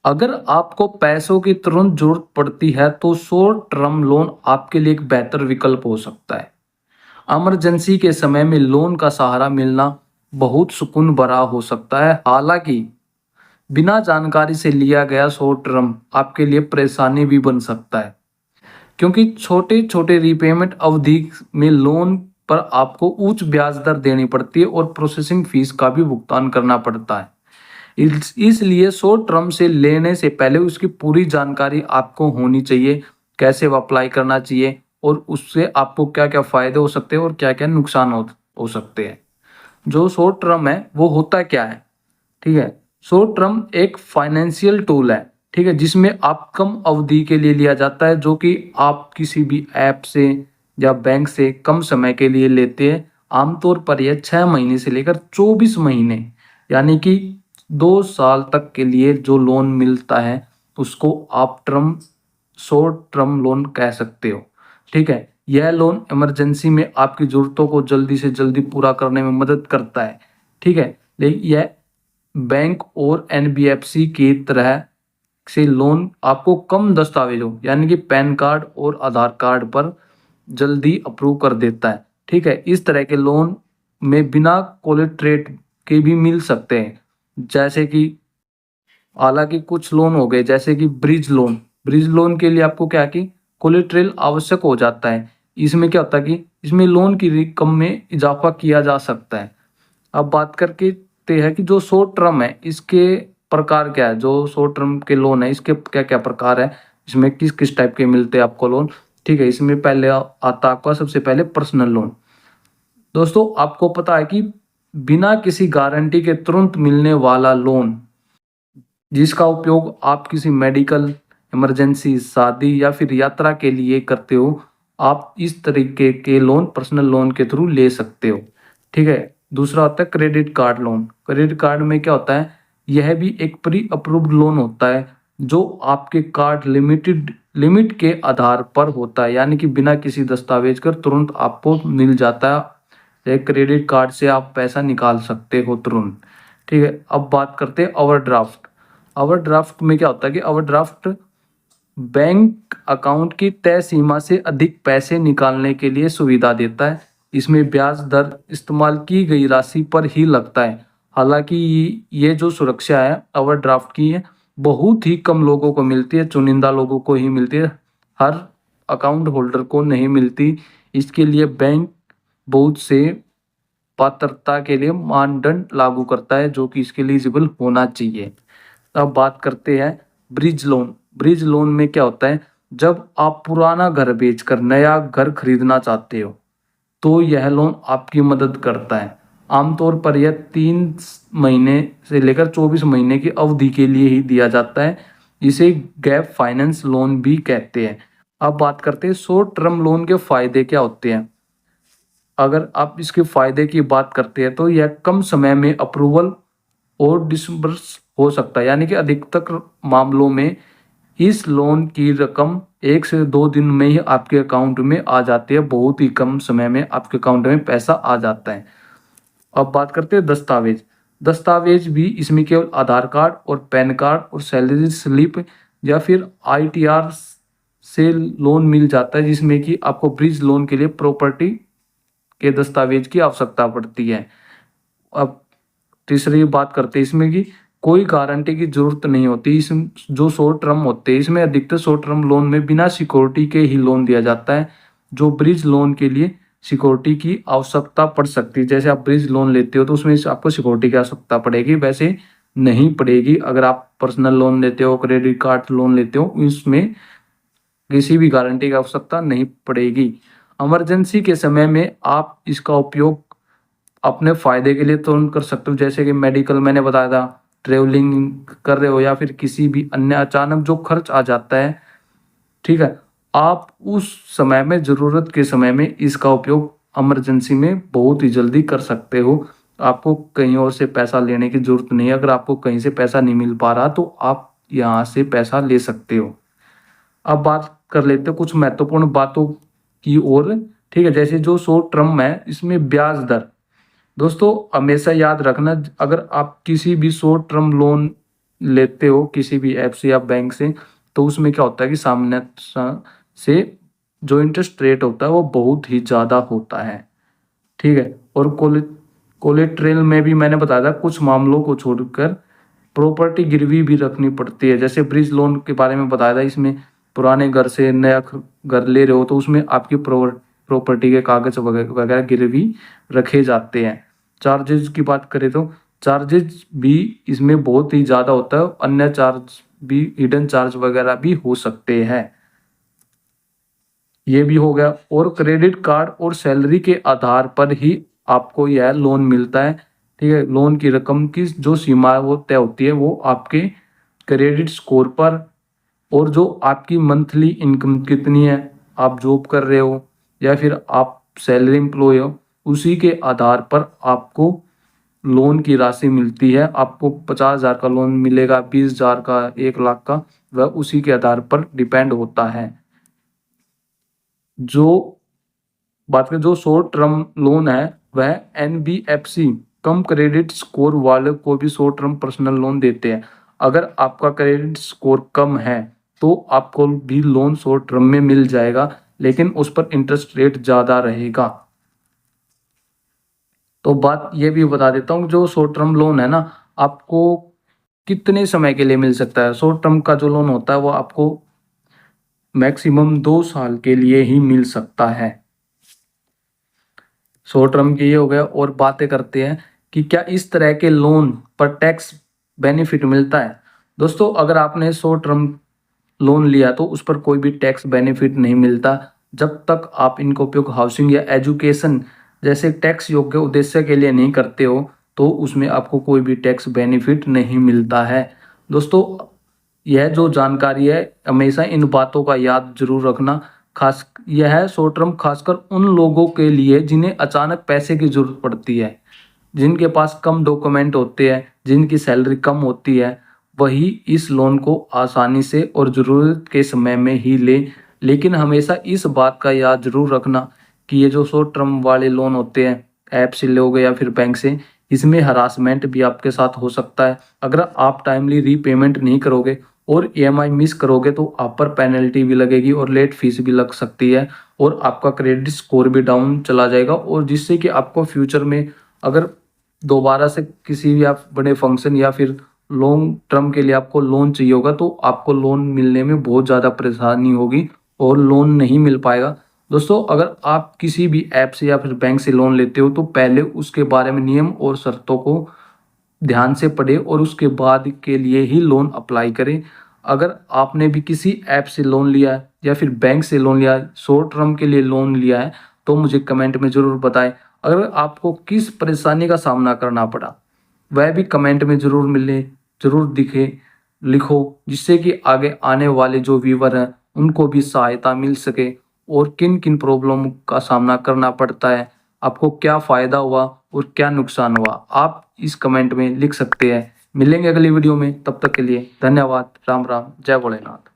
अगर आपको पैसों की तुरंत जरूरत पड़ती है तो शॉर्ट टर्म लोन आपके लिए एक बेहतर विकल्प हो सकता है। इमरजेंसी के समय में लोन का सहारा मिलना बहुत सुकून भरा हो सकता है। हालांकि बिना जानकारी से लिया गया शॉर्ट टर्म आपके लिए परेशानी भी बन सकता है, क्योंकि छोटे छोटे रीपेमेंट अवधि में लोन पर आपको उच्च ब्याज दर देनी पड़ती है और प्रोसेसिंग फीस का भी भुगतान करना पड़ता है। इसलिए शॉर्ट टर्म से लेने से पहले उसकी पूरी जानकारी आपको होनी चाहिए। कैसे वो अप्लाई करना चाहिए और उससे आपको क्या क्या फायदे हो सकते हैं और क्या क्या नुकसान हो सकते हैं। जो शॉर्ट टर्म है वो होता क्या है, ठीक है। शॉर्ट टर्म एक फाइनेंशियल टूल है, ठीक है, जिसमें आप कम अवधि के लिए लिया जाता है, जो कि आप किसी भी ऐप से या बैंक से कम समय के लिए लेते हैं। आमतौर पर यह 6 महीने से लेकर 24 महीने यानी कि 2 साल तक के लिए जो लोन मिलता है उसको आप शॉर्ट टर्म लोन कह सकते हो, ठीक है। यह लोन इमरजेंसी में आपकी जरूरतों को जल्दी से जल्दी पूरा करने में मदद करता है, ठीक है। लेकिन यह बैंक और एनबीएफसी की तरह से लोन आपको कम दस्तावेजों यानी कि पैन कार्ड और आधार कार्ड पर जल्दी अप्रूव कर देता है, ठीक है। इस तरह के लोन में बिना कोलेटरेट के भी मिल सकते हैं, जैसे कि हालांकि कुछ लोन हो गए जैसे कि ब्रिज लोन के लिए आपको क्या कि कोलेटरल आवश्यक हो जाता है। इसमें क्या होता है कि इसमें लोन की रकम में इजाफा किया जा सकता है। अब बात करके ते है कि जो शॉर्ट टर्म है इसके प्रकार क्या है। जो शॉर्ट टर्म के लोन है इसके क्या क्या प्रकार है, इसमें किस किस टाइप के मिलते हैं आपको लोन, ठीक है। इसमें पहले आता आपका सबसे पहले पर्सनल लोन। दोस्तों आपको पता है कि बिना किसी गारंटी के तुरंत मिलने वाला लोन, जिसका उपयोग आप किसी मेडिकल इमरजेंसी, शादी या फिर यात्रा के लिए करते हो, आप इस तरीके के लोन पर्सनल लोन के थ्रू ले सकते हो, ठीक है। दूसरा होता है credit card loan. Credit card में क्या होता है, यह भी एक प्री अप्रूव्ड लोन होता है जो आपके कार्ड लिमिट के आधार पर होता है, यानी कि बिना किसी दस्तावेज कर तुरंत आपको मिल जाता है। क्रेडिट कार्ड से आप पैसा निकाल सकते हो तुरंत, ठीक है। अब बात करते हैं ओवरड्राफ्ट। ओवरड्राफ्ट में क्या होता है कि ओवरड्राफ्ट बैंक अकाउंट की तय सीमा से अधिक पैसे निकालने के लिए सुविधा देता है। इसमें ब्याज दर इस्तेमाल की गई राशि पर ही लगता है। हालांकि ये जो सुरक्षा है ओवरड्राफ्ट की है बहुत ही कम लोगों को मिलती है, चुनिंदा लोगों को ही मिलती है, हर अकाउंट होल्डर को नहीं मिलती। इसके लिए बैंक बहुत से पात्रता के लिए मानदंड लागू करता है जो कि इसके लिए एलिजिबल होना चाहिए। अब बात करते हैं ब्रिज लोन। ब्रिज लोन में क्या होता है, जब आप पुराना घर बेचकर नया घर खरीदना चाहते हो तो यह लोन आपकी मदद करता है। आमतौर पर यह 3 महीने से लेकर 24 महीने की अवधि के लिए ही दिया जाता है। इसे गैप फाइनेंस लोन भी कहते हैं। अब बात करते हैं शॉर्ट टर्म लोन के फायदे क्या होते हैं। अगर आप इसके फायदे की बात करते हैं तो यह कम समय में अप्रूवल और डिसबर्स हो सकता है, यानी कि अधिकतर मामलों में इस लोन की रकम 1 से 2 दिन में ही आपके अकाउंट में आ जाती है। बहुत ही कम समय में आपके अकाउंट में पैसा आ जाता है। अब बात करते हैं दस्तावेज। दस्तावेज भी इसमें केवल आधार कार्ड और पैन कार्ड और सैलरी स्लिप या फिर आईटीआर से लोन मिल जाता है, जिसमें कि आपको ब्रिज लोन के लिए प्रॉपर्टी के दस्तावेज की आवश्यकता पड़ती है। अब तीसरी बात करते हैं इसमें कि कोई गारंटी की जरूरत नहीं होती। इस जो शॉर्ट टर्म होते हैं इसमें अधिकतर शॉर्ट टर्म लोन में बिना सिक्योरिटी के ही लोन दिया जाता है। जो ब्रिज लोन के लिए सिक्योरिटी की आवश्यकता पड़ सकती है, जैसे आप ब्रिज लोन लेते हो तो उसमें आपको सिक्योरिटी की आवश्यकता पड़ेगी, वैसे नहीं पड़ेगी अगर आप पर्सनल लोन लेते हो, क्रेडिट कार्ड लोन लेते हो, इसमें किसी भी गारंटी की आवश्यकता नहीं पड़ेगी। इमरजेंसी के समय में आप इसका उपयोग अपने फायदे के लिए तुरंत कर सकते हो, जैसे कि मेडिकल मैंने बताया था, ट्रेवलिंग कर रहे हो या फिर किसी भी अन्य अचानक जो खर्च आ जाता है, ठीक है। आप उस समय में जरूरत के समय में इसका उपयोग इमरजेंसी में बहुत ही जल्दी कर सकते हो। आपको कहीं और से पैसा लेने की जरूरत नहीं है। अगर आपको कहीं से पैसा नहीं मिल पा रहा तो आप यहाँ से पैसा ले सकते हो। अब बात कर लेते हैं कुछ महत्वपूर्ण बातों की ओर, ठीक है। जैसे जो शॉर्ट टर्म है इसमें ब्याज दर, दोस्तों हमेशा याद रखना, अगर आप किसी भी शॉर्ट टर्म लोन लेते हो किसी भी ऐप से या बैंक से, तो उसमें क्या होता है कि सामने से जो इंटरेस्ट रेट होता है वो बहुत ही ज़्यादा होता है। ठीक है। और कोलेट्रेल में भी मैंने बताया था कुछ मामलों को छोड़कर प्रॉपर्टी गिरवी भी रखनी पड़ती है। जैसे ब्रिज लोन के बारे में बताया था, इसमें पुराने घर से नया घर ले रहे हो तो उसमें आपकी प्रॉपर्टी के कागज वगैरह गिरवी रखे जाते हैं। चार्जेस की बात करें तो चार्जेस भी इसमें बहुत ही ज़्यादा होता है, अन्य चार्ज भी हिडन चार्ज वगैरह भी हो सकते हैं। ये भी हो गया। और क्रेडिट कार्ड और सैलरी के आधार पर ही आपको यह लोन मिलता है। ठीक है। लोन की रकम की जो सीमा है वो तय होती है, वो आपके क्रेडिट स्कोर पर और जो आपकी मंथली इनकम कितनी है, आप जॉब कर रहे हो या फिर आप सैलरी एम्प्लॉय हो, उसी के आधार पर आपको लोन की राशि मिलती है। आपको 50,000 का लोन मिलेगा, 20,000 का, 1 लाख का, वह उसी के आधार पर डिपेंड होता है। जो बात करें जो शॉर्ट टर्म लोन है वह एनबीएफसी कम क्रेडिट स्कोर वाले को भी शॉर्ट टर्म पर्सनल लोन देते हैं। अगर आपका क्रेडिट स्कोर कम है तो आपको भी लोन शॉर्ट टर्म में मिल जाएगा, लेकिन उस पर इंटरेस्ट रेट ज़्यादा रहेगा। तो बात ये भी बता देता हूँ, जो शॉर्ट टर्म लोन है ना, आपको कितने समय के लिए मिल सकता है। शॉर्ट टर्म का जो लोन होता है वो आपको मैक्सिमम 2 साल के लिए ही मिल सकता है। शॉर्ट टर्म की ये हो गया। और बातें करते हैं कि क्या इस तरह के लोन पर टैक्स बेनिफिट मिलता है। दोस्तों, अगर आपने शॉर्ट टर्म लोन लिया तो उस पर कोई भी टैक्स बेनिफिट नहीं मिलता जब तक आप इनका उपयोग हाउसिंग या एजुकेशन जैसे टैक्स योग्य उद्देश्य के लिए नहीं करते हो, तो उसमें आपको कोई भी टैक्स बेनिफिट नहीं मिलता है। दोस्तों, यह जो जानकारी है हमेशा इन बातों का याद जरूर रखना। खास यह है शॉर्ट टर्म खासकर उन लोगों के लिए जिन्हें अचानक पैसे की जरूरत पड़ती है, जिनके पास कम डॉक्यूमेंट होते हैं, जिनकी सैलरी कम होती है, वही इस लोन को आसानी से और ज़रूरत के समय में ही ले। लेकिन हमेशा इस बात का याद जरूर रखना कि ये जो शॉर्ट टर्म वाले लोन होते हैं, ऐप से लोगे या फिर बैंक से, इसमें हरासमेंट भी आपके साथ हो सकता है। अगर आप टाइमली रीपेमेंट नहीं करोगे और ईएमआई मिस करोगे तो आप पर पेनल्टी भी लगेगी और लेट फीस भी लग सकती है, और आपका क्रेडिट स्कोर भी डाउन चला जाएगा, और जिससे कि आपको फ्यूचर में अगर दोबारा से किसी भी आप बड़े फंक्शन या फिर लॉन्ग टर्म के लिए आपको लोन चाहिए होगा तो आपको लोन मिलने में बहुत ज़्यादा परेशानी होगी और लोन नहीं मिल पाएगा। दोस्तों, अगर आप किसी भी ऐप से या फिर बैंक से लोन लेते हो तो पहले उसके बारे में नियम और शर्तों को ध्यान से पढ़े और उसके बाद के लिए ही लोन अप्लाई करें। अगर आपने भी किसी ऐप से लोन लिया है या फिर बैंक से लोन लिया है, शॉर्ट टर्म के लिए लोन लिया है, तो मुझे कमेंट में ज़रूर बताएं। अगर आपको किस परेशानी का सामना करना पड़ा वह भी कमेंट में ज़रूर मिले, ज़रूर दिखे, लिखो, जिससे कि आगे आने वाले जो व्यूवर हैं उनको भी सहायता मिल सके। और किन किन प्रॉब्लम का सामना करना पड़ता है, आपको क्या फ़ायदा हुआ और क्या नुकसान हुआ, आप इस कमेंट में लिख सकते हैं। मिलेंगे अगली वीडियो में, तब तक के लिए धन्यवाद। राम राम, जय भोलेनाथ।